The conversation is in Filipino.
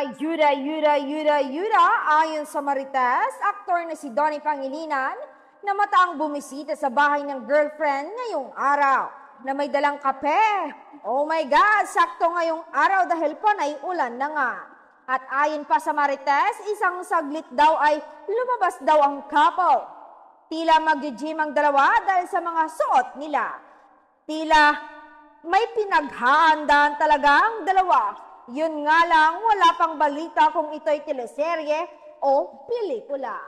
Ayuda, ayon sa Marites, aktor na si Donnie Pangilinan na mataang bumisita sa bahay ng girlfriend ngayong araw na may dalang kape. Oh my God, sakto ngayong araw dahil panay ulan na nga. At ayon pa sa Marites, isang saglit daw ay lumabas daw ang couple. Tila mag-gym ang dalawa dahil sa mga suot nila. Tila may pinaghahandaan talaga ang dalawa. Yun nga lang, wala pang balita kung ito'y teleserye o pelikula.